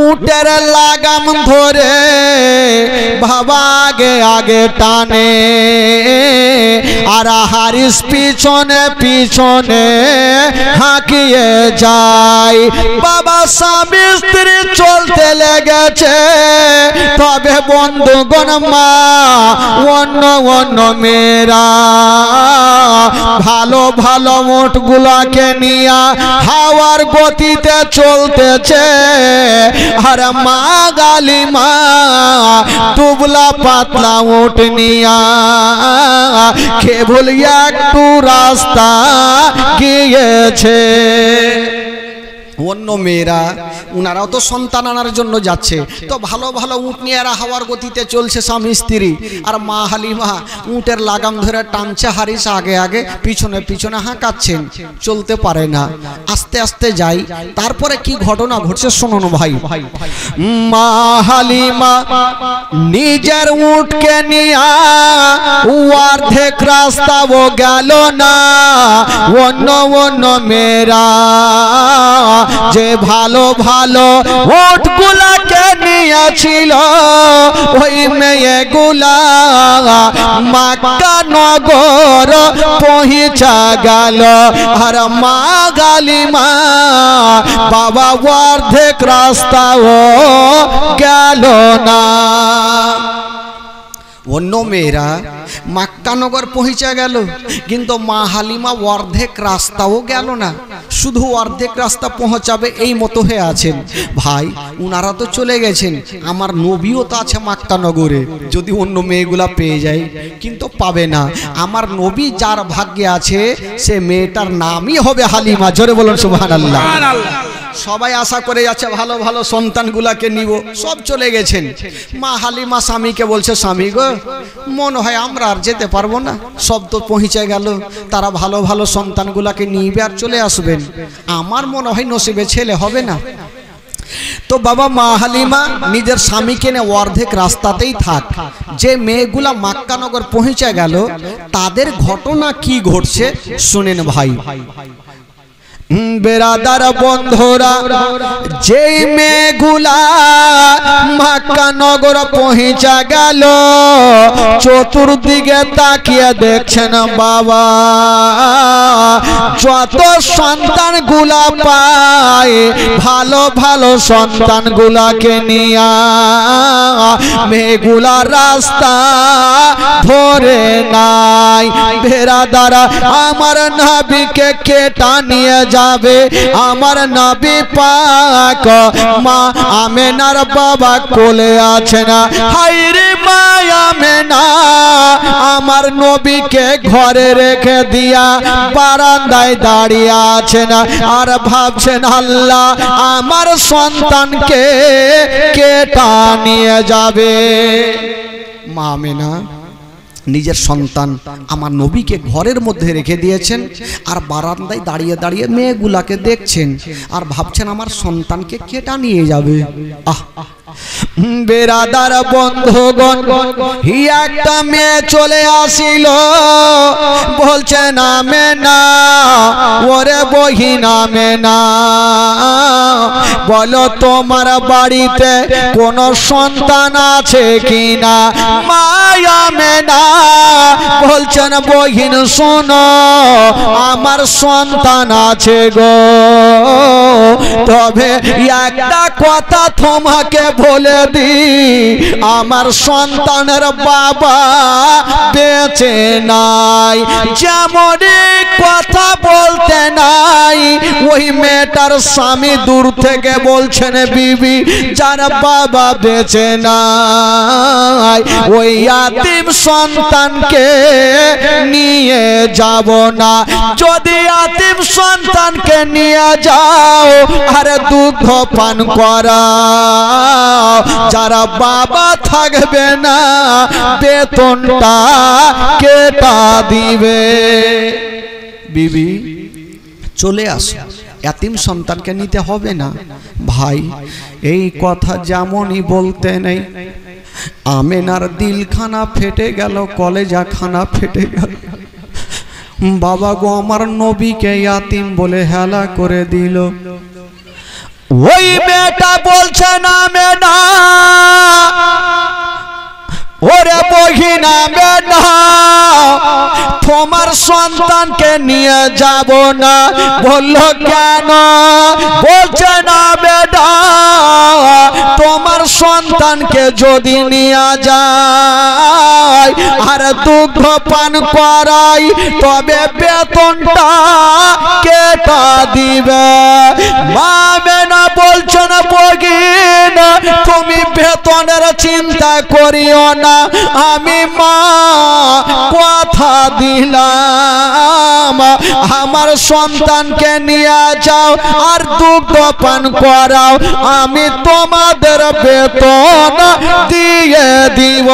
উটের লাগাম ধরে বাবা আগে আগে টানে আর হারিস পিছনে পিছনে হাঁকিয়ে যায়। বাবা স্বামী স্ত্রী চলতে লেগেছে, তবে বন্ধুগণ মা অন্য অন্য মেয়েরা ভালো ভালো উটগুলাকে নিয়ে হাওয়ার গতিতে চলতেছে, আর মা গালিমা দুবলা পাতলা উট নিয়া কেবল একটু রাস্তা গিয়েছে। অন্য মেয়েরা উনারাও তো সন্তান আনার জন্য যাচ্ছে, তো ভালো ভালো উট নিয়ে এরা হাওয়ার গতিতে চলছে স্বামী স্ত্রী, আর মা হালিমা উটের লাগাম ধরে টানছে, হারিস আগে আগে পিছনে পিছনে হাঁকাচ্ছেন, চলতে পারে না, আস্তে আস্তে যাই। তারপরে কি ঘটনা ঘটছে শুনুন ভাই। মা হালিমা নিজের উটকে নিয়ে অর্ধেক রাস্তাও গেল না, অন্য অন্য মেয়েরা যে ভালো ভালো উটগুলাকে নিয়েছিল ওই মেয়েগুলা মক্কা নগর পৌঁছা গেল, আর মা গালিমা বাবা অর্ধেক রাস্তাও গেল না। অন্য মেয়েরা মক্কা নগর পৌঁছে গেল, কিন্তু মা হালিমা অর্ধেক রাস্তাও গেল না, শুধু অর্ধেক রাস্তা পৌঁছাবে এই মতো হয়ে আছেন। ভাই উনারা তো চলে গেছেন, আমার নবীও তো আছে মক্কা নগরে, যদি অন্য মেয়েগুলা পেয়ে যায়, কিন্তু পাবে না। আমার নবী যার ভাগ্যে আছে সে মেয়েটার নামই হবে হালিমা। জোরে বলুন সুবহানাল্লাহ। সবাই আশা করে যাচ্ছে ভালো ভালো সন্তানগুলাকে নিব, সব চলে গেছেন। মা হালিমা স্বামীকে বলছে, স্বামী গো মনে হয় আমরা আর যেতে পারবো না, সব তো পৌঁছে গেল, তারা ভালো ভালো সন্তানগুলাকে নিবে আর চলে আসবেন, আমার মনে হয় নসিবে ছেলে হবে না। তো বাবা মা হালিমা নিজের স্বামীকে নিয়ে অর্ধেক রাস্তাতেই থাক। যে মেয়েগুলা মক্কা নগর পৌঁছে গেল তাদের ঘটনা কি ঘটছে শুনেন ভাই। বেরাদার বন্ধুরা, যেই মেয়েগুলা মক্কা নগর পৌঁছা গেল চতুর্দিকে তাকিয়ে দেখছেন বাবা যত সন্তান গুলা পায় ভালো ভালো সন্তান গুলাকে নিয়া মেয়েগুলা রাস্তা ধরে নাই। বেরাদারা, আমার নবীকে কেটা নিয়ে যাবে আমার নবী পাক মা আমেনার বাবা কোলে আছে না। হায়রে মা আমেনা আমার নবীকে ঘরে রেখে দিয়া বারান্দায় দাঁড়িয়ে আছে না, আর ভাবছেন আল্লাহ আমার সন্তানকে কেটা নিয়ে যাবে। মা আমেনা নিজের সন্তান আমার নবীকে ঘরের মধ্যে রেখে দিয়েছেন, আর বারান্দায় দাঁড়িয়ে দাঁড়িয়ে মেয়েগুলাকে দেখছেন, আর ভাবছেন আমার সন্তানকে কেটা নিয়ে যাবে। আহ বেরাদার বন্ধুগণ, একটা মেয়ে চলে আসিল, বলছেন আমেনা ওরে বহিন আমেনা, বলো তোমার বাড়িতে কোন সন্তান আছে কিনা? মা আমেনা বলছেন বহিন শোনো আমার সন্তান আছে গো, তবে একটা কথা তোমাকে বলে দি, আমার সন্তানের বাবা বেঁচে নাই। যেমন কথা বলতে নাই ওই মেয়েটার স্বামী দূর থেকে বলছেন বিবি যার বাবা বেঁচে নাই ওই ইয়াতিম সন্তানকে নিয়ে যাব না। যদি ইয়াতিম সন্তানকে নিয়ে যাও আরে দুধ পান করা, যারা বাবা থাকবে না বেতনটা কেটা দিবে। বিবি চলে আসো, এতিম সন্তানকে নিতে হবে না। ভাই এই কথা যেমনই বলতে নেই, আমেনার দিলখানা ফেটে গেল, কলেজা খানা ফেটে গেল। বাবা গো আমার নবীকে ইয়াতিম বলে হেলা করে দিল। ওই মেয়েটা বলছে না মেয়েটা, ওরে বহিনা মেয়েটা তোমার সন্তানকে নিয়ে যাব না। বললো কেন? বলছে না বেটা তোমার সন্তানকে যদি নিয়ে যায় আর দুগ্ধ পান করাই তবে বেতনটা কেটা দিবে। মা মেনা বলছেন বগিন তুমি বেতনের চিন্তা করিও না, আমি মা কথা দিলাম আমার সন্তানকে নিয়ে যাও আর দুগ্ধ পান করাও, আমি তোমাদের বেতন দিয়ে দিব।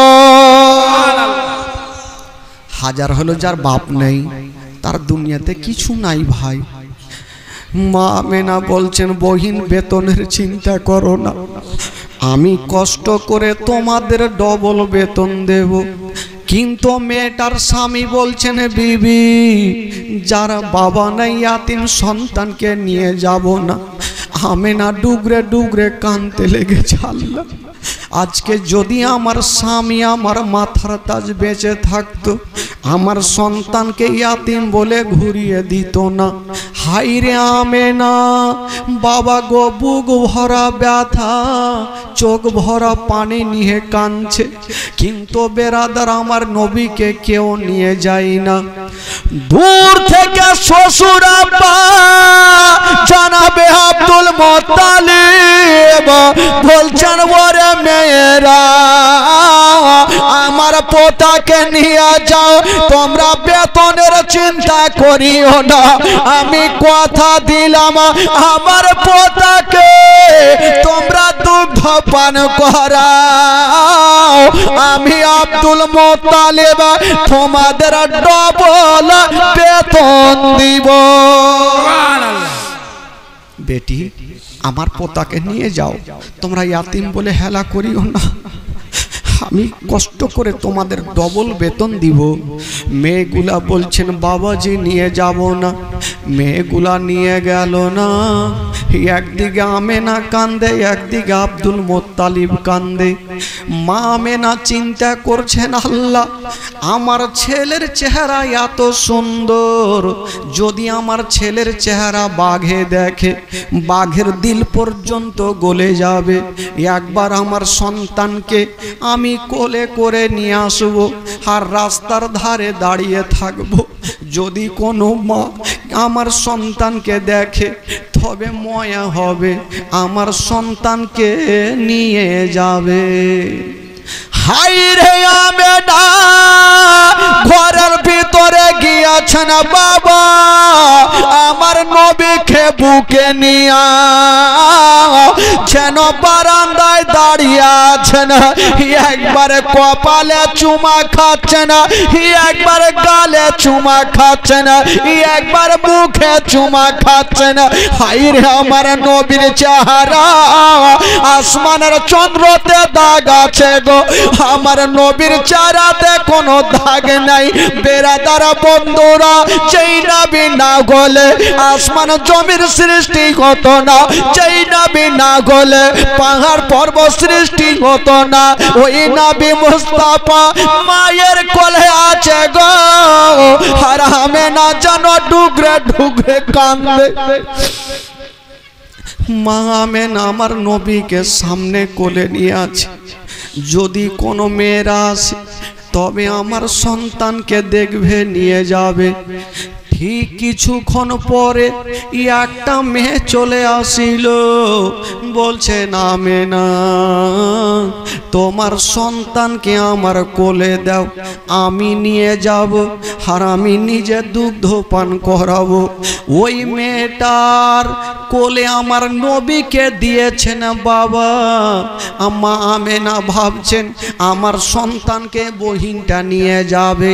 হাজার হলো যার বাপ নেই তার দুনিয়াতে কিছু নাই ভাই। মা মেনা বলছেন বহিন বেতনের চিন্তা করো না, আমি কষ্ট করে তোমাদের ডবল বেতন দেব। কিন্তু মেয়েটার স্বামী বলছেন বিবি যারা বাবা নাই ইয়াতিম সন্তানকে নিয়ে যাব না। আমেনা ডুগরে ডুগরে কানতে লেগেছে, আল্লাহ আজকে যদি আমার স্বামী আমার মাথার তাজ বেঁচে থাকতো আমার সন্তানকে ইয়াতিম বলে ঘুরিয়ে দিত না। হাইরে আমেনা বাবা গো বুক ভরা ব্যথা চোখ ভরা পানি নিয়ে কাঁদছে, কিন্তু বেরাদার আমার নবীকে কেউ নিয়ে যায় না। দূর থেকে শ্বশুর আব্বা জানাবে আব্দুল মুত্তালিব বলছেন ওরে মেয়েরা আমার পোতাকে নিয়ে যাও, তোমরা বেতনের চিন্তা করিও না, আমি কথা দিলাম আমার পোতাকে তোমরা দুগ্ধ পান করাও, আমি আব্দুল মুত্তালিব তোমাদের ডবল বেতন দিব। বেটি আমার পোতাকে নিয়ে যাও, তোমরা ইয়াতিম বলে হেলা করিও না, আমি কষ্ট করে তোমাদের ডবল বেতন দিব। মেয়েগুলা বলছেন বাবাজি নিয়ে যাব না। মেয়েগুলা নিয়ে গেল না। একদিকে আমেনা কান্দে একদিকে আব্দুল মুত্তালিব কান্দে। মা আমেনা চিন্তা করছেন আল্লাহ আমার ছেলের চেহারা এত সুন্দর, যদি আমার ছেলের চেহারা বাঘে দেখে বাঘের দিল পর্যন্ত গলে যাবে। একবার আমার সন্তানকে আমি কোলে করে নিয়ে আসবো আর রাস্তার ধারে দাঁড়িয়ে থাকবো, যদি কোনো মা আমার সন্তানকে দেখে তবে ময়া হবে আমার সন্তানকে নিয়ে যাবে। হাই রে আমেনা ঘরের ভিতরে গিয়েছেন বাবা আমার নবীকে বুকে নিয়া যেন বারান্দায় দাঁড়িয়ে আছেন, একবার কপালে চুমা খাচ্ছেন, একবার গালে চুমা খাচ্ছেন, একবার মুখে চুমা খাচ্ছেন। হাই রে আমার নবীর চেহারা আসমানের চন্দ্রতে দাগ আছে গো, আমার নবীর চেহারাতে কোনো দাগ নাই। বেরাদার বন্ধুরা যেই নবী না গলে আসমান জমির সৃষ্টি হতো না, যেই নবী না গলে পাহাড় পর্বত সৃষ্টি হতো না। ওই নবী মুস্তাফা মায়ের কোলে আছে গো, আর আমেনা যেন ডুগরে ডুগরে কান্দে। মা আমেনা আমার নবীকে সামনে কোলে নিয়ে আছে, যদি কোনো মেয়েরা আসে তবে আমার সন্তানকে দেখবে নিয়ে যাবে। ঠিক কিছুক্ষণ পরে একটা মেয়ে চলে আসিল, বলছে না আমেনা তোমার সন্তানকে আমার কোলে দাও, আমি নিয়ে যাব আর আমি নিজে দুগ্ধ পান করাবো। ওই মেয়েটার কোলে আমার নবীকে দিয়েছেন বাবা। মা আমেনা ভাবছেন আমার সন্তানকে বহিনটা নিয়ে যাবে।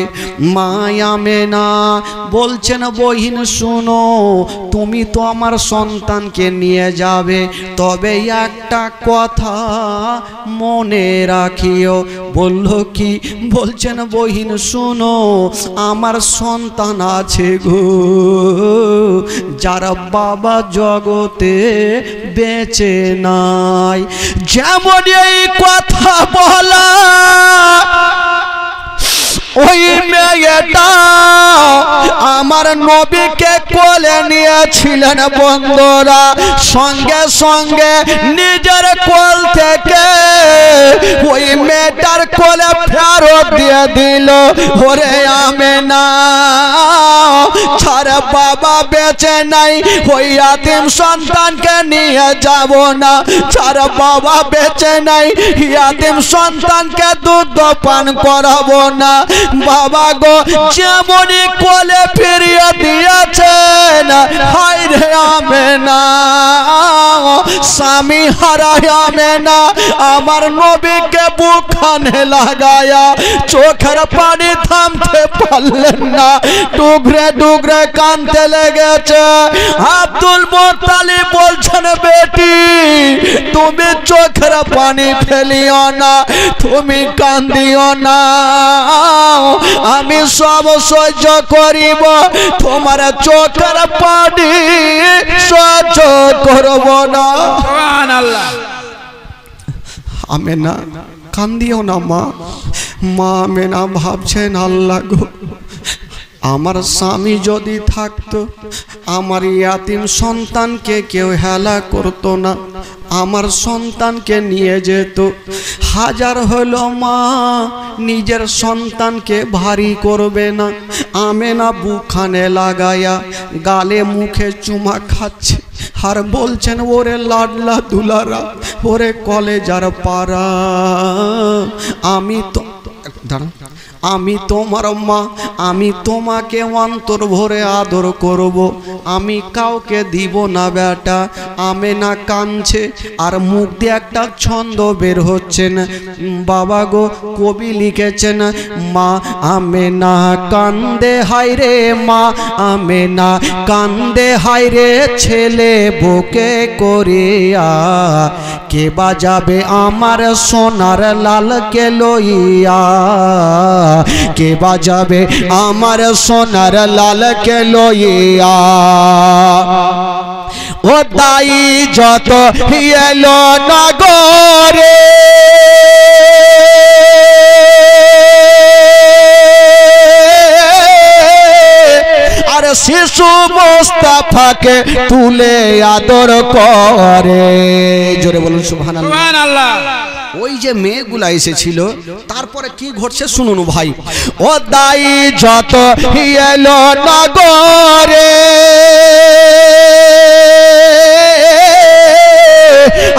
মা আমেনা বলছেন বহিন শুনো, তুমি তো আমার সন্তানকে নিয়ে যাবে, তবে তবে একটা কথা মনে রাখিও। বলল কি? বলছেন বহিন শোনো, আমার সন্তান আছে গো, যারা বাবা জগতে বেঁচে নাই। যেমন এই কথা বলা ওই মেয়েটা আমার নবীকে কোলে নিয়েছিলেন বন্ধুরা, সঙ্গে সঙ্গে নিজের কোল থেকে ওই মেয়েটার কোলে ফেরত দিয়ে দিল। ওরে আমেনা, ছাড়া বাবা বেঁচে নাই, ওই ইয়াতিম সন্তানকে নিয়ে যাব না। ছাড়া বাবা বেঁচে নাই, ইয়াতিম সন্তানকে দুধ পান করাবো না। বাবা গো, যেমনই কোলে ফিরিয়ে দিয়েছেন, হায় রে আমেনা, স্বামী হারায় আমেনা আমার নবীকে বুকখানে লাগায়া চোখের পানি থামতে পারলেন না, টুকরে টুকরে কাঁদতে লেগেছে। আব্দুল মুত্তালিব বলছেন, বেটি তুমি চোখের পানি ফেলিও না, তুমি কান্দিও না, আমি সব সহ্য করিব, তোমার চোখের পানি সহ্য করব না। সুবহানাল্লাহ। আমেনা কান্দিও না মা। মা আমেনা ভাবছেন, আল্লাহ গো, আমার স্বামী যদি থাকতো, আমার ইয়াতিম সন্তানকে কেউ হেলা করতো না, আমার সন্তানকে নিয়ে যেত। হাজার হলো মা নিজের সন্তানকে ভারী করবে না। আমেনা বুকখানে লাগায়া গালে মুখে চুমা খাচ্ছে আর বলছেন, ওরে লাডলা দুলারা, ওরে কলেজার পাড়া, আমি তো আমি তোমার মা, আমি তোমাকে অন্তর ভরে আদর করব, আমি কাউকে দিব না বেটা। আমেনা কাঁদছে আর মুখ দিয়ে একটা ছন্দ বের হচ্ছে না। বাবা গো, কবি লিখেছেন, মা আমেনা কান্দে হায় রে, মা আমেনা কান্দে হায় রে, ছেলে বুকে করিয়া, কে বাজাবে আমার সোনার লালকে লইয়া, কে বাজাবে আমার সোনার লালকে লইয়া। ও দাই যত এলো নগরে, আর শিশু মোস্তাফাকে তুলে আদর করে। জোরে বলুন সুবহানাল্লাহ, সুবহানাল্লাহ। ওই যে মেয়েগুলা এসেছিল, তারপরে কি ঘটছে শুনুন ভাই। ও দাই যত এলো নগরে,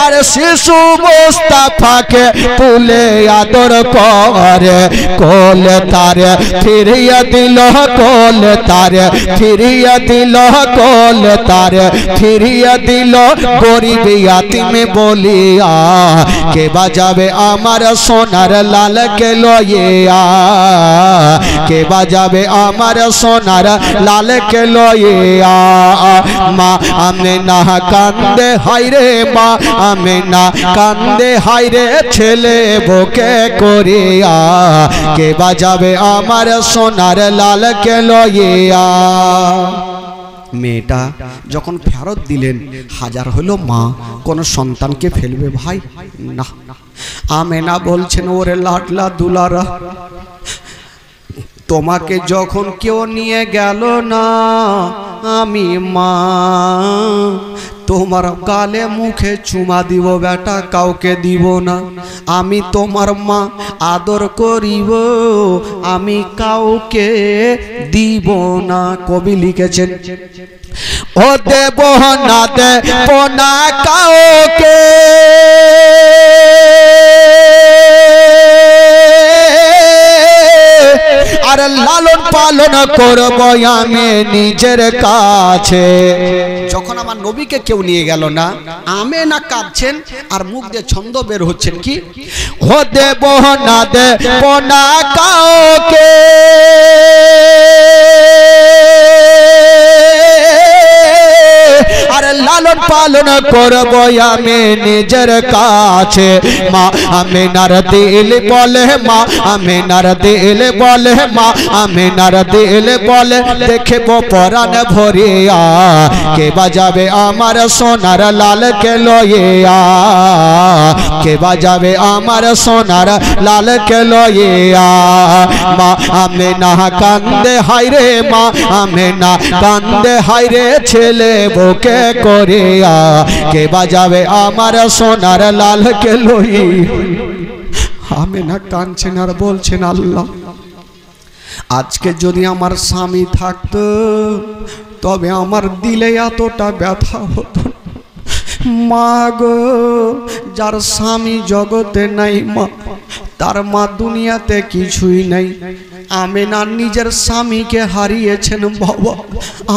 আর শিশু মোস্তাফাকে তুলে আদর করে, কোলে তারে ফিরিয়ে দিল, কোলে তারে ফিরিয়ে দিল, কোলে তারে ফিরিয়ে দিল, গরিব ইয়াতিম বলিয়া, কে বাজাবে আমার সোনার লালকে লইয়া, কে বাজাবে আমার সোনার লালকে লইয়া। মা আমেনা কান্দে হায় রে, মা আমেনা কান্দে হায় রে, ছেলে বুকে করিয়া, কে বাজাবে আমার সোনার লালকে লইয়া। মেয়েটা যখন ফেরত দিলেন, হাজার হলো মা কোন সন্তানকে ফেলবে ভাই না। আমেনা বলছেন, ওরে লাডলা দুলারা, তোমাকে যখন কেউ নিয়ে গেল না, আমি মা তোমার গালে মুখে চুমা দিব বেটা, কাউকে দিব না। আমি তোমার মা, আদর করিব, আমি কাউকে দিব না। কবি লিখেছেন, ও দেব না দেব না কাউকে, আর লালন পালন করব আমি নিজের কাছে। যখন আমার নবীকে কেউ নিয়ে গেল না, আমেনা কাঁদছেন আর মুখ দিয়ে ছন্দ বের হচ্ছেন, কি ও দেব না দেব না কাউকে, আর লালন লালন পালন করব আমি নিজের কাছে। মা আমিনার দিল বলে, মা আমিনার দিল বলে, মা আমিনার দিল বলে দেখব পরাণ ভরিয়া, কে বাজাবে আমার সোনার লালকে লইয়া, কে বাজাবে আমার সোনার লালকে লইয়া। মা আমিনা কান্দে হায়রে, মা আমিনা কান্দে হায়রে ছেলে বুকে করিয়া, কে বাজাবে আমার সোনার লালকে লইয়া। আমিনা কাঁদছেন আর বলছেন, আল্লাহ আজকে যদি আমার স্বামী থাকতো তবে আমার দিলে এতটা ব্যথা হতো। মা গো, যার স্বামী জগতে নাই মা, তার মা দুনিয়াতে কিছুই নাই। আমিনা নিজের স্বামীকে হারিয়েছেন বাবা।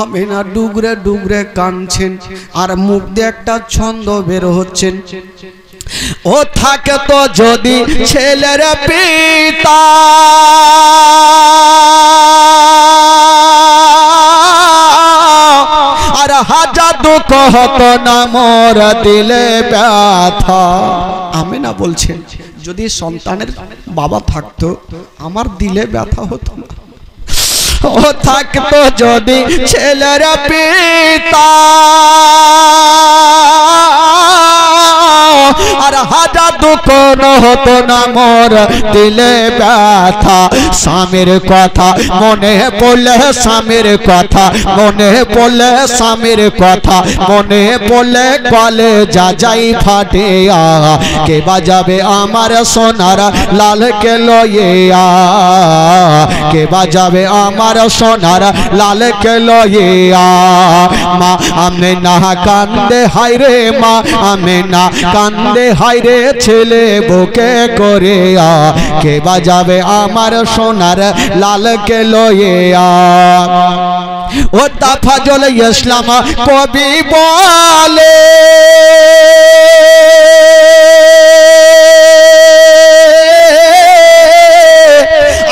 আমিনা ডুগরে ডুগরে কাঁদছেন আর মুখ দিয়ে একটা ছন্দ বের হচ্ছেন, ও থাকে তো যদি ছেলের পিতা, আর হাজার দুঃখ হতো না মোর দিলে ব্যথা। আমিনা বলছেন, যদি সন্তানের বাবা থাকতো আমার দিলে ব্যথা হতো না। ও থাকতো যদি ছেলের পিতা, আর হাজার দুঃখ হতো না মোর দিলে ব্যথা। স্বামীর কথা মনে পড়লে, স্বামীর কথা মনে পড়লে, স্বামীর কথা মনে পড়লে কলে যা যাই ফাটিয়া, কে বাজাবে আমার সোনার লালকে লইয়া, কে বাজাবে আমার সোনার লালকে লইয়া। মা আমিনা কান্দে হায়রে, মা আমিনা কান্দে হায়রে ছেলে বুকে করিয়া, কে বাজাবে আমার সোনার লালকে লইয়া। ও তাফাজুল ইসলাম কবি বলে,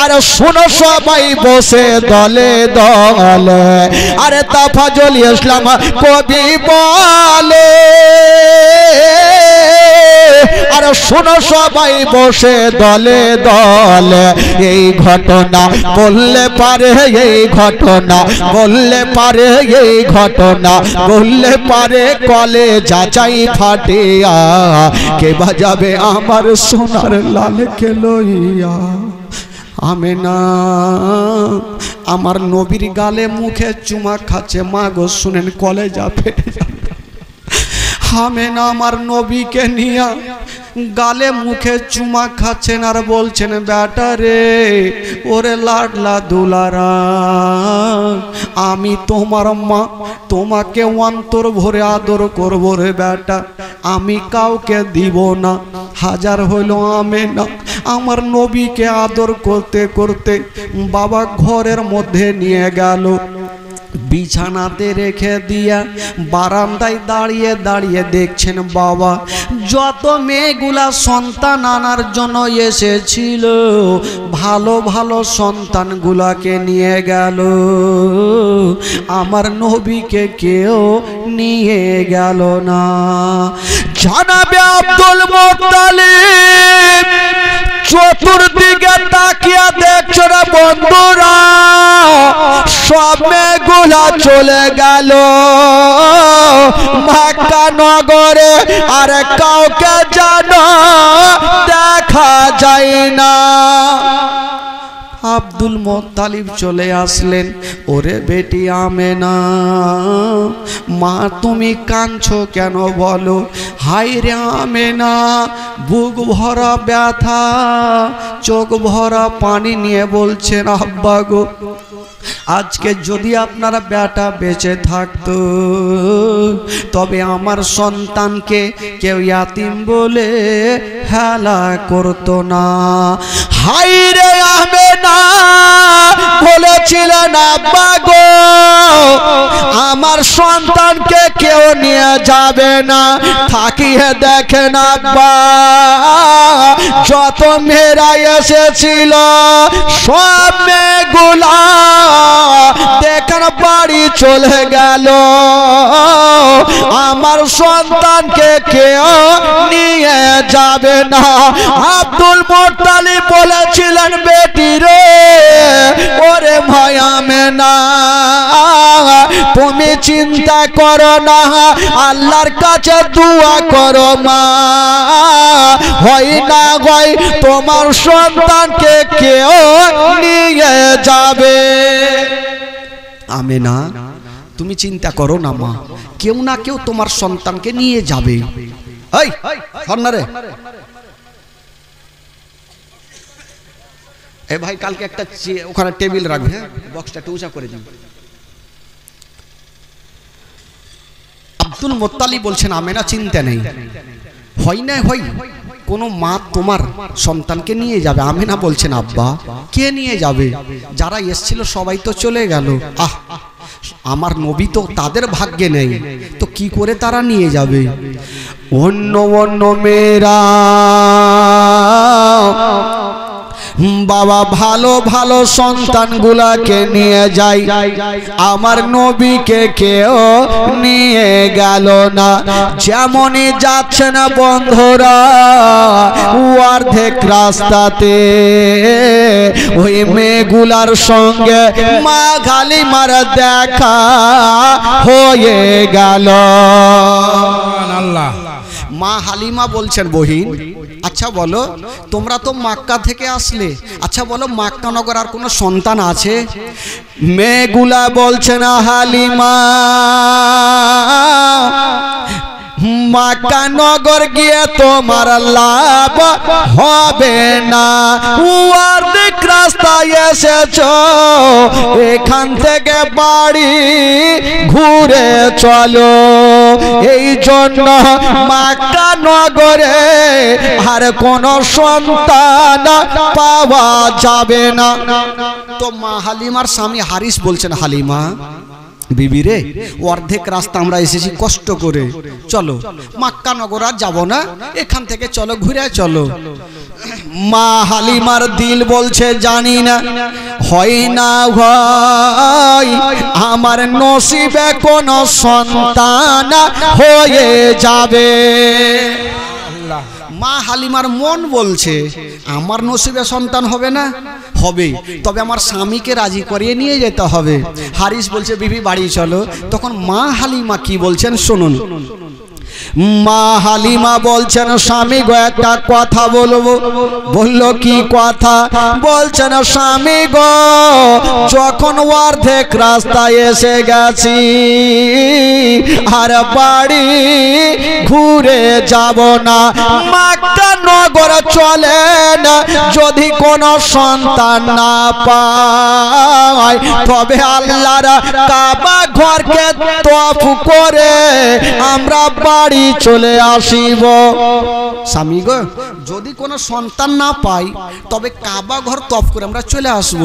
আর শোনো সবাই বসে দলে দলে, আরে তাফাজুল ইসলাম কবি বলে, আর শোনো সবাই বসে দলে দলে, এই ঘটনা বললে পারে, এই ঘটনা বললে পারে, এই ঘটনা বললে পারে কলে যাচাই ফাটিয়া, কে বাজাবে আমার সোনার লালকে লইয়া। আমিনা আমার নবীর গালে মুখে চুমা খাচ্ছে, মা গো শুনেন কলেজা ফেটে যাবে। আমিনা আমার নবীকে নিয়ে গালে মুখে চুমা খাচ্ছেন আর বলছেন, বেটা রে ওরে লাডলা দুলারা, আমি তোমার মা, তোমাকে অন্তর ভরে আদর করবো রে বেটা, আমি কাউকে দিব না। হাজার হইল আমিনা আমার নবীকে আদর করতে করতে বাবা ঘরের মধ্যে নিয়ে গেল, বিছানাতে রেখে দিয়া বারান্দায় দাঁড়িয়ে দাঁড়িয়ে দেখছেন বাবা যত মেয়েগুলা সন্তান আনার জন্য এসেছিল ভালো ভালো সন্তানগুলাকে নিয়ে গেল, আমার নবীকে কেউ নিয়ে গেল না। জনাবে আব্দুল মুত্তালিব চতুর্দিকে তাকিয়ে দেখছো না বন্ধুরা, সব মেয়েগুলা চলে গেল মক্কা নগরে, আর কাউকে জানো দেখা যায় না। আব্দুল মুত্তালিব চলে আসলেন, ওরে বেটি আমেনা, মা তুমি কাঁদছো কেন বলো? হায় রে আমেনা, বুক ভরা ব্যথা, চোখ ভরা পানি নিয়ে বলছেন, আব্বা গো আজকে যদি আপনার বেটা বেঁচে থাকতো তবে আমার সন্তানকে কেউ ইয়াতিম বলে হেলা করতো না। হায় রে আমেনা বলেছিলেন, আব্বা গো আমার সন্তানকে কেউ নিয়ে যাবে না, থাকিয়ে দেখেন আব্বা যত মেয়েরা এসেছিল সব মেয়েগুলা দেখার বাড়ি চলে গেল। আমার সন্তানকে কেউ নিয়ে যাবে না। আব্দুল মুত্তালিব বলেছিলেন, বেটি রে, ওরে ভয় আমেনা, তুমি চিন্তা করো না, আল্লাহর কাছে দোয়া করো মা, হয় না হয় তোমার সন্তানকে কেউ নিয়ে যাবে। আমেনা, তুমি চিন্তা করো না মা, কেউ না কেউ তোমার সন্তানকে নিয়ে যাবে। এই সন্নারে, এ ভাই কালকে একটা ওখানে টেবিল রাখবে, হ্যাঁ, বক্সটা একটু উঁচা করে দিন। আব্দুল মুত্তালিব বলছেন, আমেনা চিন্তা নেই, হয় না হয় কোনো মা তোমার সন্তানকে নিয়ে যাবে। আমেনা বলছেন, আব্বা কে নিয়ে যাবে? যারা এসেছিল সবাই তো চলে গেল। আহ, আমার নবী তো তাদের ভাগ্যে নেই, তো কি করে তারা নিয়ে যাবে? অন্য অন্য মেয়েরা বাবা ভালো ভালো সন্তানগুলাকে নিয়ে যায়, আমার নবীকে কেউ নিয়ে গেল না। যেমনই যাচ্ছে না বন্ধুরা, অর্ধেক রাস্তাতে ওই মেয়েগুলার সঙ্গে মা হালিমার দেখা হয়ে গেল। মা হালিমা বলছেন, বহিন আচ্ছা বলো, তোমরা তো মক্কা থেকে আসলে, আচ্ছা বলো মক্কা নগর আর কোনো সন্তান আছে? মেয়েগুলা বলছেন, হালিমা মক্কা নগর গিয়ে তোমার লাভ হবে না, অর্ধেক রাস্তায় এসেছো, এখান থেকে বাড়ি ঘুরে চলো। এই জন্য মক্কা নগরে আর কোন সন্তান পাওয়া যাবে না। তো মা হালিমার স্বামী হারিস বলছেন, হালিমা বিবি রে, অর্ধেক রাস্তা আমরা এসেছি কষ্ট করে, চলো মক্কা নগর আর যাবো না, এখান থেকে চলো ঘুরে চলো। মা হালিমার দিল বলছে, জানি না হয় না হয় আমার নসিবে কোন সন্তান হয়ে যাবে। মা হালিমার মন বলছে, আমার নসিবে সন্তান হবে না, হবে, তবে আমার স্বামীকে রাজি করিয়ে নিয়ে যেতে হবে। হারিস বলছে, বিবি বাড়ি চলো। তখন মা হালিমা কি বলছেন শুনুন। মা হালিমা বলছেন, স্বামী গো একটা কথা বলবো। বললো, কি কথা? বলছেন, স্বামী গো যখন অর্ধেক রাস্তায় এসে গেছি আর বাড়ি ঘুরে যাব না, মক্কা নগর চলেন, যদি কোনো সন্তান না পায় তবে আল্লাহর কাবা ঘরকে তওয়াফ করে আমরা বাড়ি চলে আসিব। স্বামী গো যদি কোনো সন্তান না পাই তবে কাবা ঘর তওয়াফ করে আমরা চলে আসব,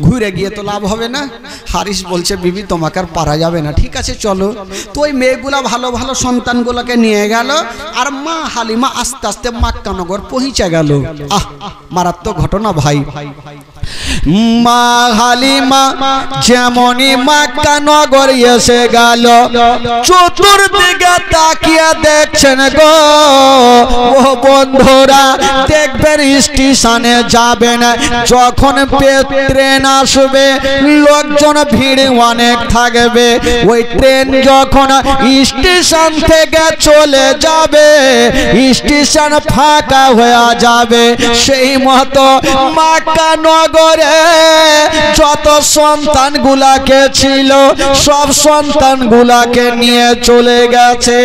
ঘুরে গিয়ে তো লাভ হবে না। হারিস বলছে, বিবি তোমাকে আর পারা যাবে না, ঠিক আছে চলো। তো ওই মেয়েগুলা ভালো ভালো সন্তানগুলোকে নিয়ে গেল, আর মা হালিমা আস্তে আস্তে মক্কা নগর পৌঁছে গেল। আহ, মারাত্মক ঘটনা ভাই। মা হালিমা যেমনই মক্কা নগর এসে গেল, চতুর্দিকে তাকিয়ে দেখছেন গো ও বন্ধুরা, দেখবেন স্টেশনে যাবেন, যখন ট্রেন আসবে লোকজন ভিড় অনেক থাকবে, ওই ট্রেন যখন স্টেশন থেকে চলে যাবে স্টেশন ফাঁকা হয়ে যাবে, সেই মতো মক্কা নগরে যত সন্তানগুলাকে ছিল সব সন্তানগুলাকে নিয়ে চলে গেছে।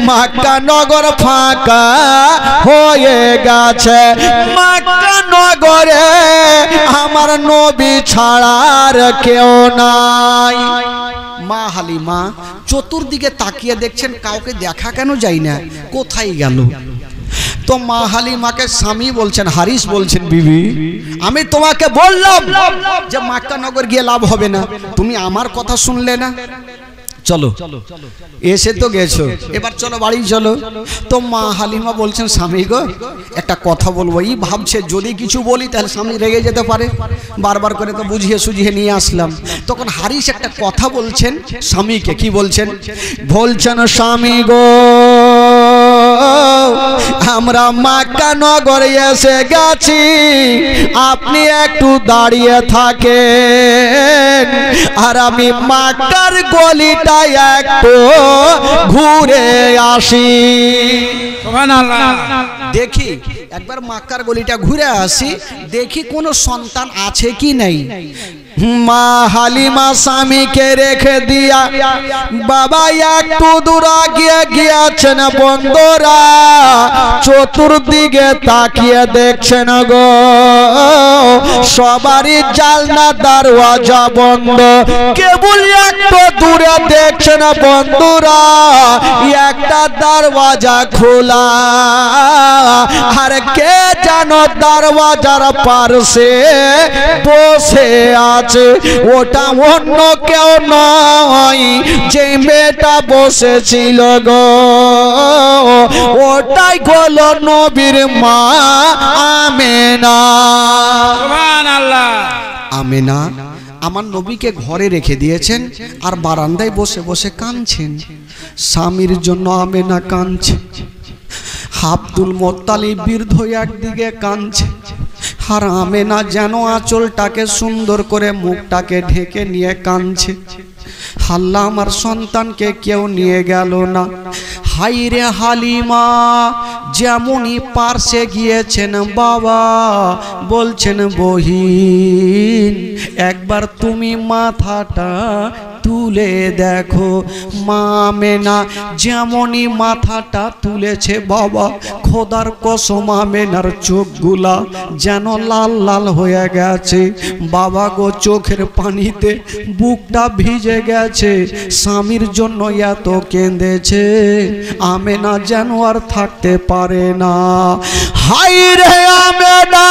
মক্কা নগর ফাঁকা হয়ে গেছে। মক্কা নগরে আমার নবী ছাড়ার কেউ নাই। মা হালিমা চতুর্দিকে তাকিয়ে দেখছেন, কাউকে দেখা কেন যায় না, কোথায় গেল? তো মা হালিমাকে স্বামী বলছেন, হারিস বলছেন, বিবি আমি তোমাকে বললাম যে মক্কা নগর গিয়ে লাভ হবে না, তুমি আমার কথা শুনলে না। চলো এসে তো গেছো, এবার চলো বাড়ি চলো। তো মা হালিমা বলছেন স্বামী গো একটা কথা বলবো। এই ভাবছে যদি কিছু বলি তাহলে স্বামী রেগে যেতে পারে, বারবার করে তো বুঝিয়ে সুঝিয়ে নিয়ে আসলাম। তখন হারিস একটা কথা বলছেন স্বামীকে, কি বলছেন? বলছেন স্বামী গো আমরা মক্কা নগরে এসে গেছি, আপনি একটু দাঁড়িয়ে থাকেন আর আমি মক্কার গলিটা একটু ঘুরে আসি। দেখি একবার মক্কার গলিটা ঘুরে আসি, দেখি কোনো সন্তান আছে কি নাই। মা হালিমা স্বামীকে রেখে দিয়া বাবা একটু দূর গিয়ে গিয়েছেন। বন্ধুরা চতুর্দিকে তাকিয়ে দেখছেন গো সবারই জানলা দরওয়াজা বন্ধ, কেবল একটু দূরে দেখছেন বন্ধুরা একটা দরওয়াজা খোলা, আর কে জানো দরওয়াজার পাশে বসে আছে। ওটা অন্য কেউ নয়, যে মেয়েটা বসেছিল গো ওটাই হলো নবীর মা আমেনা। সুবহানাল্লাহ। আমেনা আমার নবীকে ঘরে রেখে দিয়েছেন আর বারান্দায় বসে বসে কাঁদছেন। স্বামীর জন্য আমেনা কাঁদছে, আব্দুল মোত্তালিব বৃদ্ধ একদিকে কাঁদছে, আর আমেনা যেন আঁচলটাকে সুন্দর করে মুখটাকে ঢেকে নিয়ে কাঁদছে। আল্লাহ আমার সন্তানকে কেউ নিয়ে গেল না। হাইরে হালিমা যেমনই পার্শ্বে গিয়েছেন বাবা বলছেন বহিন একবার তুমি মাথাটা তুলে দেখো। মা আমেনা যেমনই মাথাটা তুলেছে বাবা খোদার কসম আমেনার চোখগুলা যেন লাল লাল হয়ে গেছে। বাবা গো চোখের পানিতে বুকটা ভিজে গেছে, স্বামীর জন্য এত কেঁদেছে। আমেনা যেন আর থাকতে পারে না। হাই রে আমেনা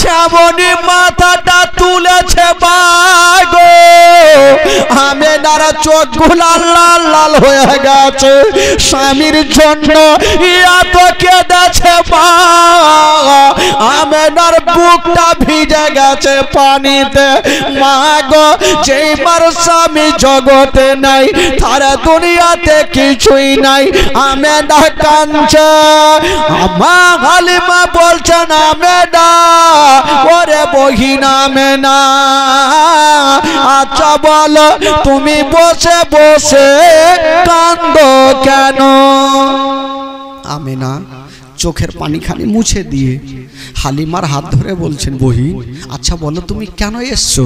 যেমনই মাথাটা তুলেছে বাগো আমেনার চোখগুলা লাল লাল হয়ে গেছে, স্বামীর জন্য এত কেঁদেছে মা। আমেনার বুকটা ভিজে গেছে পানিতে। মা গো যেই মার স্বামী জগতে নাই তার দুনিয়াতে কিছুই নাই। আমেনা কাঁদছে। মা হালিমা বলছেন আমেনা ওরে বহিন আমেনা আচ্ছা বলো তুমি বসে বসে কাঁদো কেন? আমেনা চোখের পানিখানি মুছে দিয়ে হালিমার হাত ধরে বলছেন বহিন আচ্ছা বলো তুমি কেন এসছো?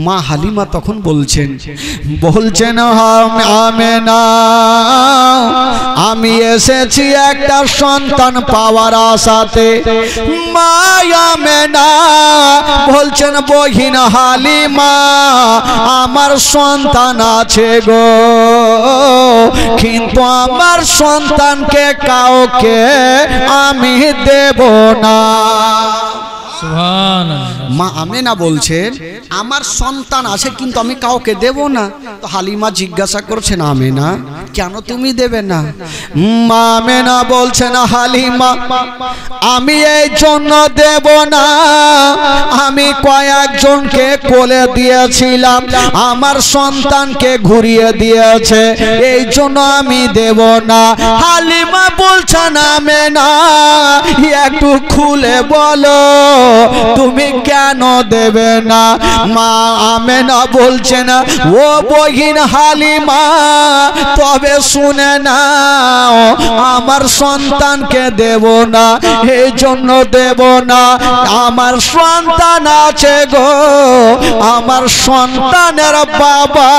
মা হালিমা তখন বলছেন আমেনা আমি এসেছি একটা সন্তান পাওয়ার আশাতে। মা আমেনা বলছেন বহিন হালিমা আমার সন্তান আছে গো, কিন্তু আমার সন্তানকে কাউকে আমি দেব না। মা আমেনা বলছেন আমার সন্তান আছে কিন্তু আমি কাউকে দেব না। তো হালিমা জিজ্ঞাসা করছেন আমেনা কেন তুমি দেবে না? মা আমেনা বলছেন হালিমা আমি এই জন্য দেব না, আমি কয়েকজনকে কোলে দিয়েছিলাম আমার সন্তানকে ঘুরিয়ে দিয়েছে এই জন্য আমি দেব না। হালিমা বলছেন আমেনা একটু খুলে বলো তুমি কেন দেবে না? মা আমেনা বলছেন ও বহিন হালিমা তবে শুনে নাও আমার সন্তানকে দেব না এই জন্য দেব না, আমার সন্তান আছে গো, আমার সন্তানের বাবা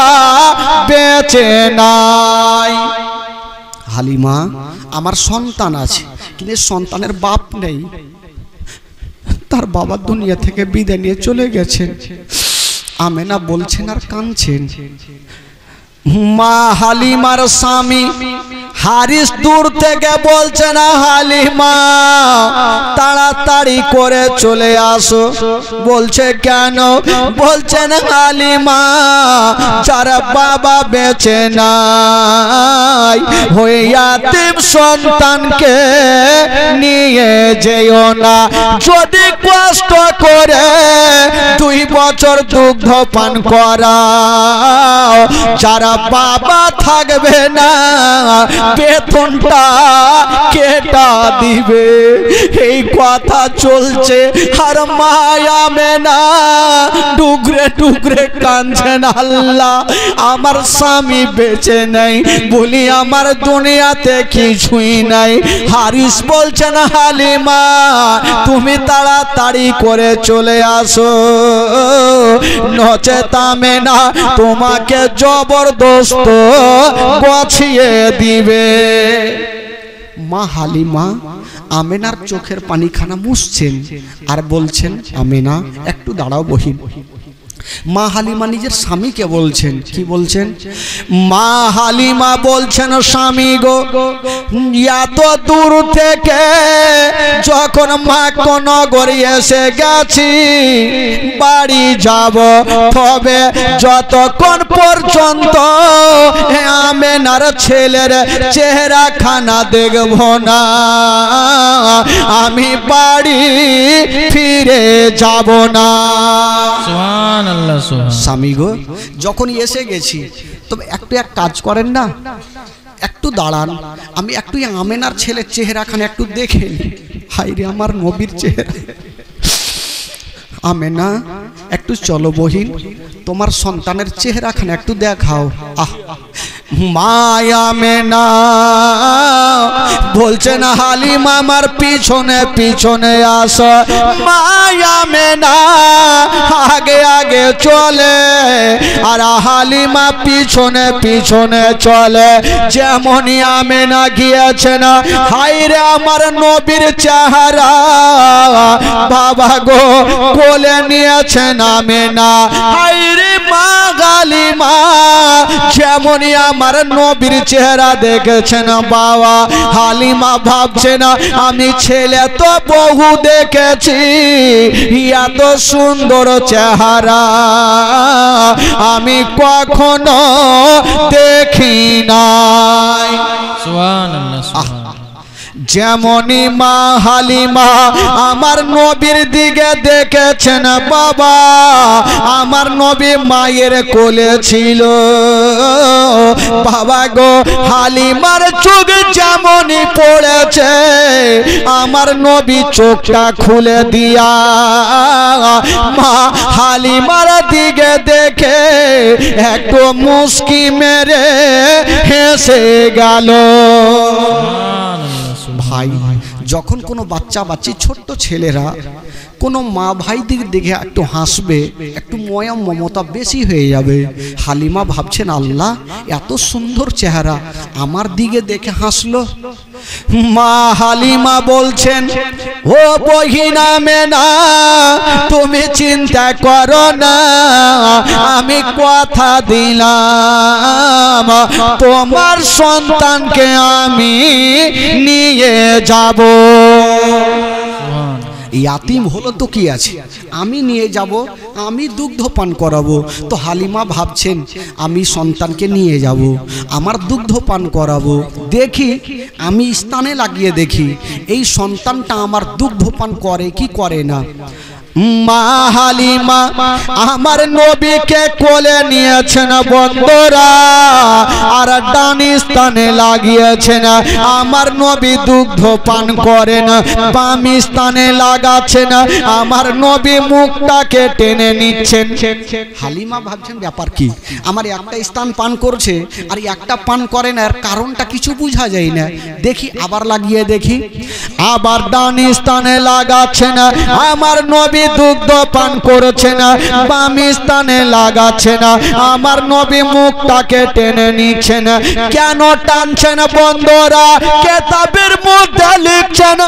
বেঁচে নাই। হালিমা আমার সন্তান আছে কিন্তু সন্তানের বাপ নেই, তার বাবা দুনিয়া থেকে বিদায় নিয়ে চলে গেছেন। আমেনা বলছেন আর কাঁদছেন। মা হালিমার স্বামী হারিস দূর থেকে বলছেন হালিমা তাড়াতাড়ি করে চলে আসো। বলছে কেন? বলছেন হালিমা যারা বাবা বেঁচে নাই ওই ইয়াতীম সন্তানকে নিয়ে যেও না, যদি কষ্ট করে 2 বছর দুগ্ধ পান করাও, যারা বাবা থাকবে না বেতনটা কেটা দিবে। এই কথা চলছে আর মায়া মেনা ডুগরে ডুগরে কাঁদছেন, আল্লাহ আমার স্বামী বেঁচে নাই বলি আমার দুনিয়াতে কিছুই নাই। হারিস বলছেন হালিমা তুমি তাড়াতাড়ি করে চলে আসো, নচেত আমেনা তোমাকে জবরদস্ত গছিয়ে দিবে। মা হালিমা আমেনার চোখের পানিখানা মুছছেন আর বলছেন আমেনা একটু দাঁড়াও বহিন। মা হালিমা নিজের স্বামীকে বলছেন, কি বলছেন? মা হালিমা বলছেন স্বামী গো এত দূর থেকে যখন মক্কানগরে এসে গেছি বাড়ি যাব, তবে যতক্ষণ পর্যন্ত আমেনার ছেলের চেহারা খানা দেখব না আমি বাড়ি ফিরে যাব না। স্বামী গো যখন এসে গেছি তবে একটু এক কাজ করেন না, একটু দাঁড়ান, আমি একটু আমেনার ছেলের চেহারাখানে একটু দেখে নি। হাই রে আমার নবীর চেহারা। আমেনা একটু চলো বহিন, তোমার সন্তানের চেহারাখানে একটু দেখাও। আহ মায়া মেনা বলছেন হালিমা আমার পিছনে পিছনে আসো। মায়া মেনা আগে আগে চলে আর হালিমা পিছনে পিছনে চলে। যেমনই আমেনা গিয়েছেন হাইরে আমার নবীর চেহারা বাবা গো কোলে নিয়েছেন আমেনা। হাইরে মা হালিমা যেমনই আমার নবীর চেহারা দেখেছেন বাবা, হালিমা ভাবছেন আমি ছেলে তো বহু দেখেছি এত সুন্দর চেহারা আমি কখনো দেখি নাই। সুবহানাল্লাহ। যেমনই মা হালিমা আমার নবীর দিকে দেখেছেন বাবা, আমার নবী মায়ের কোলে ছিল বাবা গো। হালিমার চোখ যেমনই পড়েছে আমার নবী চোখটা খুলে দিয়া মা হালিমার দিকে দেখে একটু মুস্কি মেরে হেসে গেল। ভাই যখন কোনো বাচ্চা বাচ্চি ছোট্ট ছেলেরা কোনো মা ভাই দিকে দেখে একটু হাসবে, একটু ময়া মমতা বেশি হয়ে যাবে। হালিমা ভাবছেন আল্লাহ এত সুন্দর চেহারা আমার দিকে দেখে হাসলো। মা হালিমা বলছেন ও বহিনা মেনা তুমি চিন্তা করো না, আমি কথা দিলাম তোমার সন্তানকে আমি নিয়ে যাব। ইয়াতিম হলো তো কি আছে, আমি নিয়ে যাব, আমি দুগ্ধ পান করাবো। তো হালিমা ভাবছেন আমি সন্তানকে নিয়ে যাব, আমার দুগ্ধ পান করাবো, দেখি আমি স্থানে লাগিয়ে দেখি এই সন্তানটা আমার দুগ্ধ পান করে কি করে না। মা হালিমা আমার নবীকে কোলে নিয়েছেন বন্ধুরা আর ডান স্থানে লাগিয়েছেন। আমার নবী দুগ্ধ পান করেন, বাম স্থানে লাগাচ্ছেন, আমার নবী মুখটাকে টেনে নিচ্ছেন। হালিমা ভাবছেন ব্যাপার কি, আমার একটা স্থান পান করছে আর একটা পান করে না, এর কারণটা কিছু বোঝা যায় না। দেখি আবার লাগিয়ে দেখি, আবার ডান স্থানে লাগাচ্ছেন, আমার নবী দুগ্ধ পান করছে না, বাম স্থানে লাগাচ্ছে না, আমার নবী মুখটাকে টেনে নিচ্ছেন। কেন টানছেন বন্ধুরা? কিতাবের মধ্যে লিখছেন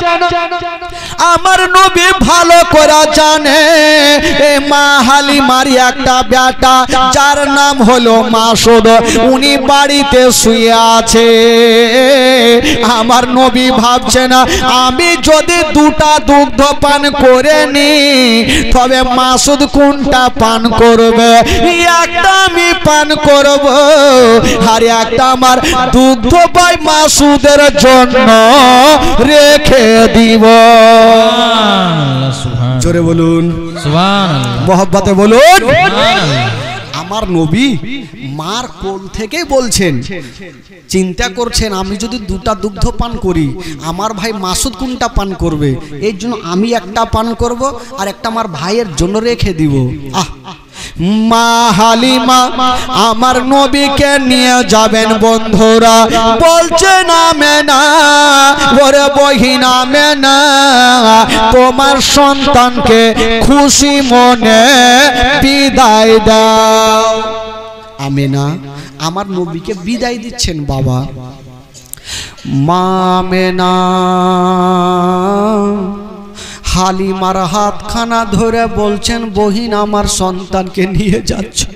আমার নবী ভালো করে জানে এ মা হালিমার একটা বেটা যার নাম হলো মাসুদ, উনি বাড়িতে শুয়ে আছে। আমার নবী ভাবছে না আমি যদি দুটা দুগ্ধ পান করে নি তবে মাসুদ কোনটা পান করবে, একটা আমি পান করব আর একটা আমার দুগ্ধ পাই মাসুদের জন্য রেখে দিব। জোরে বলুন সুবহানাল্লাহ, মহব্বতে বলুন। আমার নবী মার কোল থেকে বলছেন, চিন্তা করছেন আমি যদি দুটা দুগ্ধ পান করি আমার ভাই মাসুদ কোনটা পান করবে, এই জন্য আমি একটা পান করব আর একটা আমার ভাইয়ের জন্য রেখে দিব। মা হালিমা আমার নবীকে নিয়ে যাবেন বন্ধুরা, বলছেন আমেনা ওরে বহিন আমেনা তোমার সন্তানকে খুশি মনে বিদায় দাও। আমেনা আমার নবীকে বিদায় দিচ্ছেন বাবা। মা আমেনা হালিমার হাতখানা ধরে বলছেন বহিন আমার সন্তানকে নিয়ে যাচ্ছে,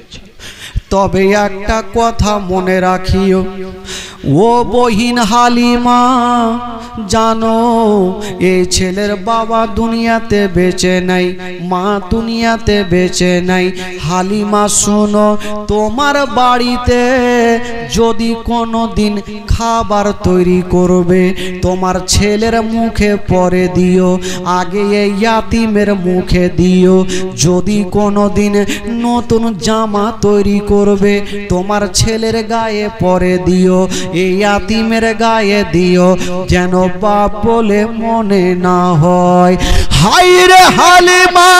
তবে একটা কথা মনে রাখিও ও বহিন হালিমা, জানো এই ছেলের বাবা দুনিয়াতে বেঁচে নাই, মা দুনিয়াতে বেঁচে নাই। হালিমা শোনো, তোমার বাড়িতে যদি কোনো দিন খাবার তৈরি করবে তোমার ছেলের মুখে পরে দিও, আগে এই ইয়াতিমের মুখে দিও। যদি কোনো দিন নতুন জামা তৈরি করবে তোমার ছেলের গায়ে পরে দিও, এই ইয়াতিমের গায়ে দিও, যেন বাপ বলে মনে না হয়। হায়রে হালিমা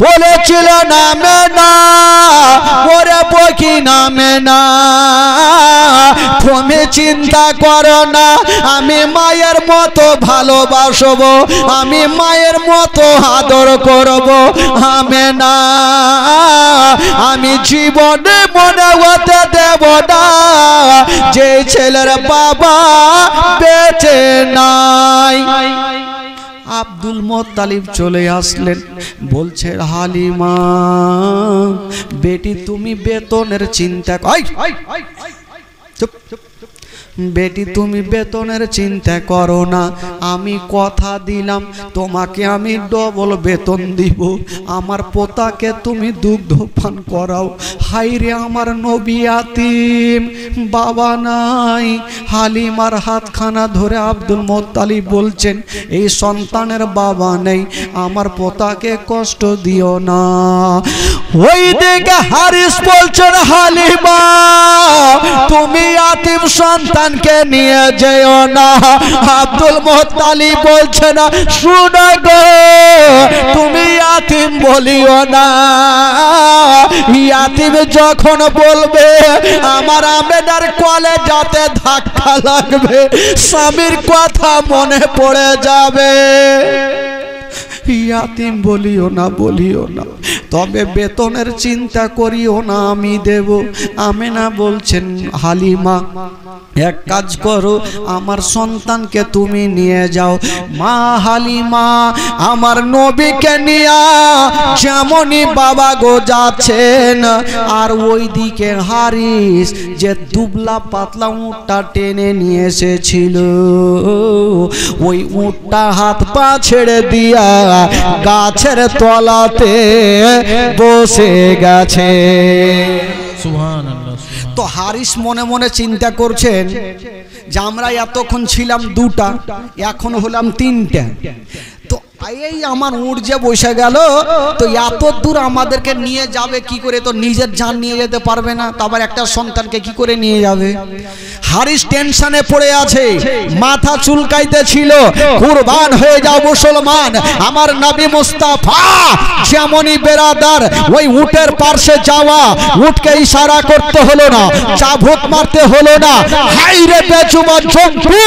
বলেছিল নামে না ওরে বকি নামে না, তুমি চিন্তা করো না আমি মায়ের মতো ভালোবাসবো, আমি মায়ের মতো আদর করব। আমি না আমি জীবনে মনে হতে দেব না যে ছেলের বাবা বেঁচে নাই। আব্দুল মুত্তালিব চলে আসলেন, বলছে হালিমা বেটি তুমি বেতনের চিন্তা বেটি তুমি বেতনের চিন্তা করো না, আমি কথা দিলাম তোমাকে আমি ডবল বেতন দিব, আমার পোতাকে তুমি দুগ্ধ পান করাও। হাইরে আমার নবী ইয়াতীম, বাবা নাই। হালিমার হাতখানা ধরে আব্দুল মুত্তালিব বলছেন এই সন্তানের বাবা নেই, আমার পোতাকে কষ্ট দিও না। ওই দিকে হারিস বলছেন হালিমা তুমি ইয়াতীম সন্তানকে নিয়ে যেও না। আব্দুল মুত্তালিব বলছে না শুনো গো তুমি ইয়াতীম বলিও না, ইয়াতীম যখন বলবে আমার আমেনার কলে যাতে ধাক্কা লাগবে, স্বামীর কথা মনে পড়ে যাবে। ইয়াতীম বলিও না, বলিও না, তবে বেতনের চিন্তা করিও না, আমি দেব। আমেনা বলছেন হালিমা এক কাজ করো আমার সন্তানকে তুমি নিয়ে যাও। মা হালিমা আমার নবীকে নিয়ে যেমনই বাবা গো যাচ্ছেন, আর ওইদিকে হারিস যে দুবলা পাতলা উটটা টেনে নিয়ে এসেছিল, ওই উটটা হাত পা ছেড়ে দিয়া গাছের তলাতে বসে গেছে। সুবহানাল্লাহ। তো হারিস মনে মনে চিন্তা করছেন যে আমরা এতক্ষণ ছিলাম দুটা, এখন হলাম তিনটা, তো এই আমার উঠ যে বসে গেল, তো এত দূর আমাদেরকে নিয়ে যাবে কি করে, তো নিজের জান নিয়ে যেতে পারবে না, তারপর একটা সন্তানকে কি করে নিয়ে যাবে। হারিস টেনশনে পড়ে আছে, মাথা চুলকাইতে ছিল, কুরবান হয়ে যাও মুসলমান, আমার নবী মুস্তাফা যেমনই বেরাদার ওই উটের পাশে যাওয়া, উটকে ইশারা করতে হলো না, চাবুক মারতে হলো না, হাইরে বেজুবান জন্তু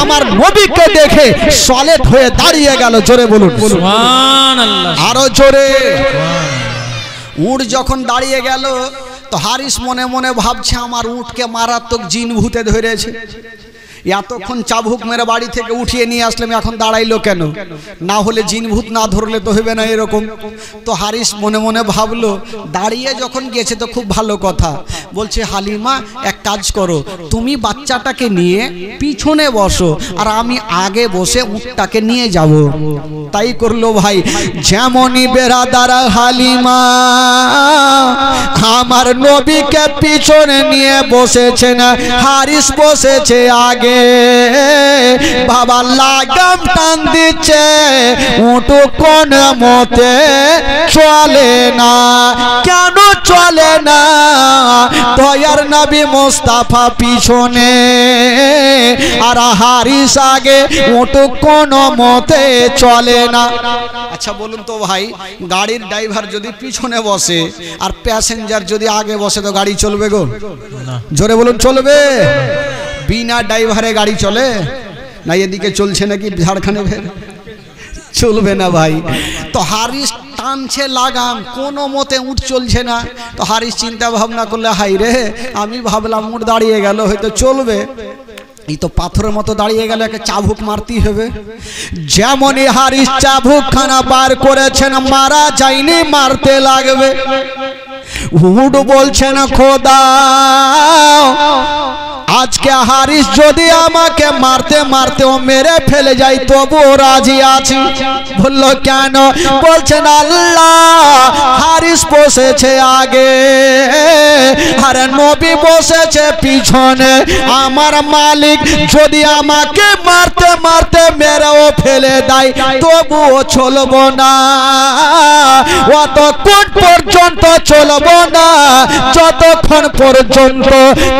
আমার নবীকে দেখে সলেট হয়ে দাঁড়িয়ে গেল। জোরে বলুন সুবহানাল্লাহ, আরো জোরে। উট যখন দাঁড়িয়ে গেল তো হারিস মনে মনে ভাবছে আমার উটকে মারাত্মক জিন ভূতে ধরেছে, এতক্ষণ চাবুক মেরে বাড়ি থেকে উঠিয়ে নিয়ে আসলাম, এখন দাঁড়াইলো কেন? না হলে জিন ভূত না ধরলে তো হবে না এরকম। তো হারিস মনে মনে ভাবলো, দাঁড়িয়ে যখন গেছে তো খুব ভালো কথা। বলছে হালিমা এক কাজ করো, তুমি বাচ্চাটাকে নিয়ে পিছনে বসো আর আমি আগে বসে উটটাকে নিয়ে যাব। তাই করলো ভাই। যেমনই বেরাদার হালিমা আমার নবীকে পিছনে নিয়ে বসেছেন, হারিস বসেছে আগে। বাবা লাগাম টান দিচ্ছে, উটু কোন মতে চলে না। কেন চলে না? দয়ার নবী মুস্তাফা পিছনে আর হারিস আগে, উটু কোন মতে চলে না। আচ্ছা বলুন তো ভাই, গাড়ির ড্রাইভার যদি পিছনে বসে আর প্যাসেঞ্জার যদি আগে বসে তো গাড়ি চলবে গো? জোরে বলুন, চলবে? বিনা ড্রাইভারে গাড়ি চলে না? এদিকে চলছে নাকি ঝাড়খণ্ডে? চলবে না ভাই। তো হারিস টানছে লাগাম, কোনো মতে উঠ চলছে না। তো হারিস চিন্তা ভাবনা করলে, হাই রে, আমি ভাবলাম উঠ দাঁড়িয়ে গেল, হয়তো চলবে, এই তো পাথরের মতো দাঁড়িয়ে গেল, একটা চাবুক মারতেই হবে। যেমনই হারিস চাবুক খানা বার করেছেন, মারা যায়নি, মারতে লাগবে। উট বলছেন খোদা, আজকে হারিস যদি আমাকে মারতে মারতেও মেরে ফেলে যায় তবুও রাজি আছি। বললো কেন? বলছেন আল্লাহ, হারিস বসেছে আগে আর নবী বসেছে পিছনে। আমার মালিক যদি আমাকে মারতে মারতে মেরেও ফেলে দেয় তবুও চলবো না, অতক্ষণ পর্যন্ত চলবো না যতক্ষণ পর্যন্ত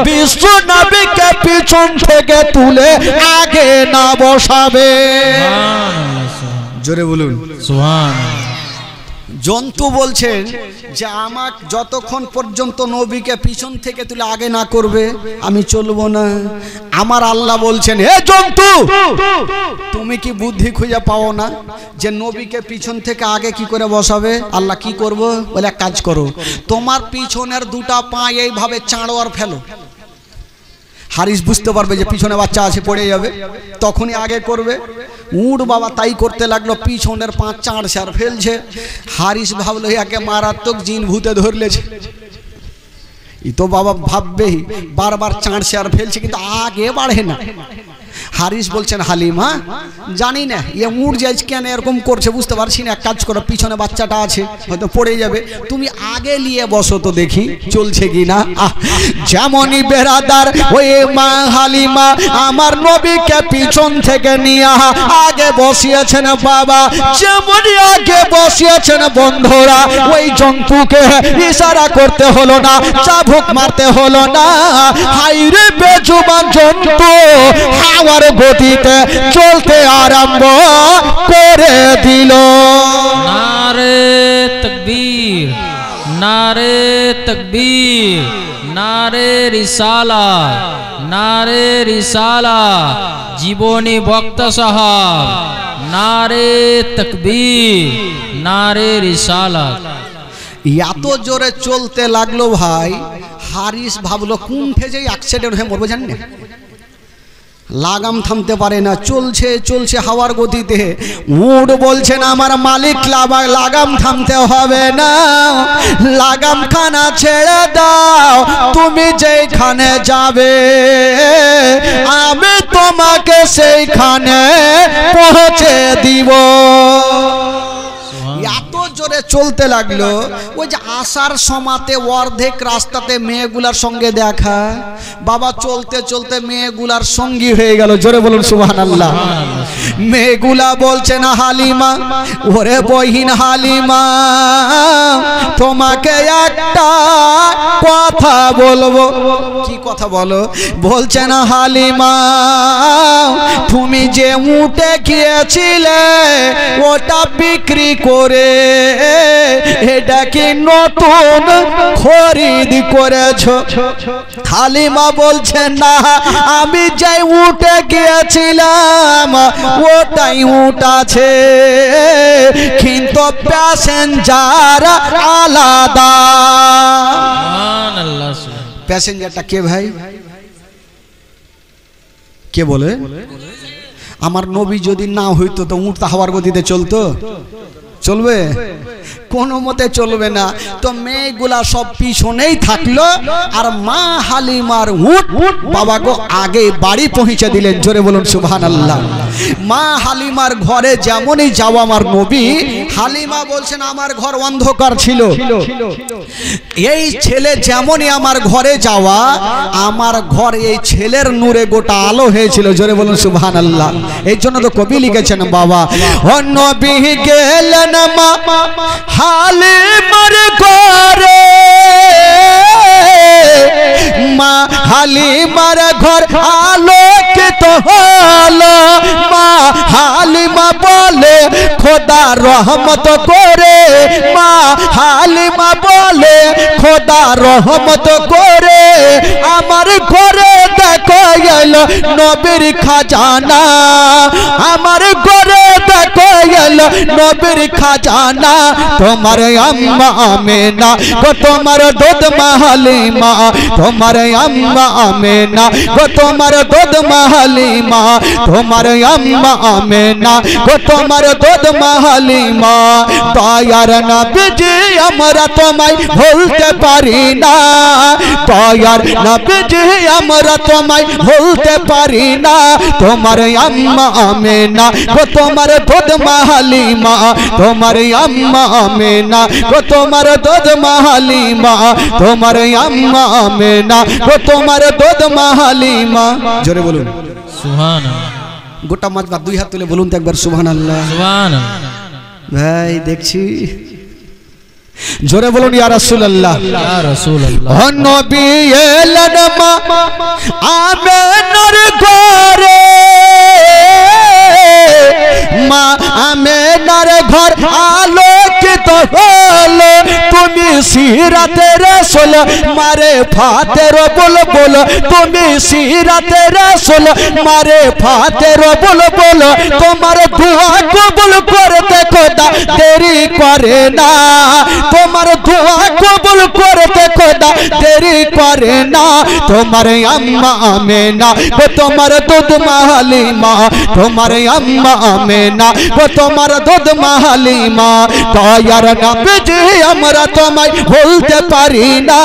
বিশ্ব নবীকে পিছন থেকে তুলে আগে না বসাবে। জোরে বলুন সুবহানাল্লাহ। জন্তু বলছেন যে আমাকে যতক্ষণ পর্যন্ত নবীকে পিছন থেকে তুলে আগে না করবে আমি চলবো না। আমার আল্লাহ বলছেন, হে জন্তু, তুমি কি বুদ্ধি খুঁজে পাও না যে নবীকে পিছন থেকে আগে কি করে বসাবে? আল্লাহ কি করব? বলে এক কাজ করো, তোমার পিছনের দুটা পা এইভাবে চাঁড়ো আর ফেলো। হারিস বুঝতে পারবে যে পিছনে বাচ্চা আছে, পড়ে যাবে, তখনই আগে করবে। উট বাবা তাই করতে লাগলো, পিছনের পা চাঁড়ছে আর ফেলছে। হারিস ভাবলো একে মারাত্মক জিন ভূতে ধরলেছে। ই তো বাবা ভাববেই, বারবার চাঁড়ছে আর ফেলছে কিন্তু আগে বাড়ে না। হারিস বলছেন হালিমা, জানি না এ উঠ যাইছে কেন এরকম করছে, বুঝতে পারছি না। এক কাজ করো, পিছনে বাচ্চাটা আছে, হয়তো পড়ে যাবে, তুমি আগে নিয়ে বসো তো দেখি চলছে কি না। যেমনই বেরাদার ওই মা হালিমা আমার নবীকে পিছন থেকে নিয়ে আগে বসিয়েছেন বাবা। যেমনই আগে বসিয়েছেন বন্ধুরা, ওই জন্তুকে ইশারা করতে হলো না, চাবুক মারতে হলো না। হাইরে বেজুবান জন্তু হাওয়ার গতিতে চলতে আরম্ভ করে দিল। নারে তাকবীর, নারে তাকবীর, নারে রিসালাত, নারে রিসালাত, জীবনী বক্তা সাহাব, নারে তাকবীর, নারে রিসালাত। এত জোরে চলতে লাগলো ভাই, হারিস ভাবলো কুণ্ঠে যে অ্যাক্সিডেন্ট হয়ে মরবে, জানেন না? লাগাম থামতে পারে না, চলছে চলছে হাওয়ার গতিতে। উট বলছেন আমার মালিক লাগাম থামতে হবে না, লাগাম খানা ছেড়ে দাও, তুমি যেখানে যাবে আমি তোমাকে সেইখানে পৌঁছে দিব। এত জোরে চলতে লাগলো, ওই যে আসার সময়তে অর্ধেক রাস্তাতে মেয়েগুলার সঙ্গে দেখা, বাবা চলতে চলতে মেয়েগুলার সঙ্গী হয়ে গেল। জোরে বলুন সুবহানাল্লাহ। মেয়েগুলা বলছে না হালিমা, ওরে বহিন হালিমা, তোমাকে একটা কথা বলবো। কি কথা বলো? বলছে না হালিমা, তুমি যে উঠে গিয়েছিলে ওটা বিক্রি করে এটা কি নতুন খরিদ করেছো? হালিমা বলছেন না, আমি যাই উঠে গিয়েছিলাম ওটাই উট আছে, কিন্তু প্যাসেঞ্জার আলাদা। প্যাসেঞ্জারটা কে ভাই? কে বলে? আমার নবী যদি না হইতো তো উট হাওয়ার গতিতে চলতো? চলবে? কোনো মতে চলবে না। তো মেয়েগুলা সব পিছনেই থাকলো, আর মা হালিমার উট বাবা গো আগে বাড়ি পৌঁছে দিলেন। জোরে বলুন সুবহানাল্লাহ। মা হালিমার ঘরে যেমনই যাওয়া আমার নবী, হালিমা বলছেন আমার ঘর অন্ধকার ছিল, এই ছেলে যেমনই আমার ঘরে যাওয়া, আমার ঘর এই ছেলের নূরে গোটা আলো হয়েছিল। জোরে বলুন সুবহানাল্লাহ। এই জন্য তো কবি লিখেছেন বাবা, ও নবী গেলেন মা হালিমার ঘরে, মা হালিমার ঘর আলোকিত হলো। মা হালিমা বলে খোদা রহমত করে, মা হালিমা বলে খোদা রহমত করে, আমার ঘরে দেখো এলো নবীর খাজানা, আমার ঘরে দেখো এলো নবীর খাজানা। তোমার আম্মা আমেনা গো তোমার দুধ মা হালিমা, তোমার আম্মা আমেনা গো তোমার দুধ মা হালিমা, তোমার আম্মা আমেনা গো তোমার দুধ মা হালিমা। দয়ার নবীজি আমরা তোমায় ভুলতে পারি না, দয়ার নবীজি আমরা তোমায় ভুলতে পারি না। তোমার আম্মা আমেনা গো তোমার দুধ মা হালিমা, তোমার আম্মা আমেনা গো তোমার দুধ মা হালিমা, তোমার আম্মা আমেনা গো তোমার দুধ মা হালিমা। জোরে বলুন সুবহানাল্লাহ। গোটা মাঝবার দুই হাত তুলে বলুন তো একবার সুবহানাল্লাহ। সুবহানাল্লাহ। ভাই দেখছি, জোরে বলুন ইয়া রাসূলুল্লাহ। ইয়া রাসূলুল্লাহ। ও নবী এলেন মা আমেনার ঘরে, মা আমেনার ঘর আলোকিত হলো। তুমি সিরাতে রাসূল মারে ফাতের বল বল, তুমি সিরাতে রাসূল মারে ফাতের বল বল। তোমার দোয়া কবুল করতে খোদা দেরি করে না, তোমার দোয়া কবুল করতে খোদা দেরি করে না। তোমার আম্মা আমেনা গো তোমার দুধ মা হালিমা, তোমার আম্মা আমেনা গো তোমার দুধ মা হালিমা। দয়ার নবীজি আমরা তোমায় ভুলতে পারি না,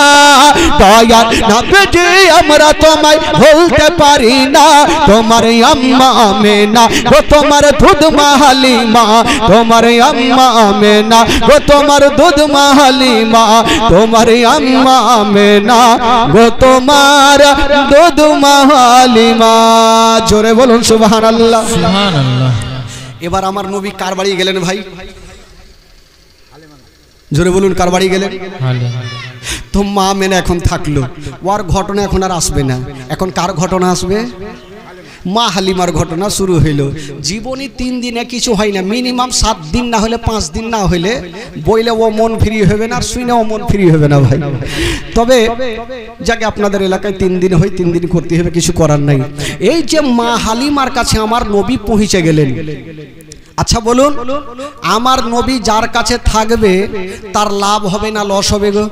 দয়ার নবীজি আমরা তোমায় ভুলতে পারি না। তোমার আম্মা আমেনা গো তোমার দুধ মা হালিমা, তোমার আম্মা আমেনা গো তোমার দুধ মা হালিমা, তোমার আম্মা আমেনা গো তোমার দুধ মা হালিমা। জোরে বলুন সুবহানাল্লাহ। সুবহানাল্লাহ। এবার আমার নবী কার বাড়ি গেলেন ভাই? জোরে বলুন কার বাড়ি গেলেন? তো মা মেনা এখন থাকলো, ওর ঘটনা এখন আর আসবে না। এখন কার ঘটনা আসবে? মা হালিমার ঘটনা শুরু হইল। জীবনে 3 দিনে কিছু হয় না, মিনিমাম 7 দিন না হলে 5 দিন না হলে বইলে ও মন ফ্রি হবে না, আর শুনে ও মন ফ্রি হবে না ভাই। তবে যাকে আপনাদের এলাকায় 3 দিন হয় 3 দিন করতে হবে, কিছু করার নাই। এই যে মা হালিমার কাছে আমার নবী পৌঁছে গেলেন। আচ্ছা বলুন, আমার নবী যার কাছে থাকবে তার লাভ হবে না লস হবে গো?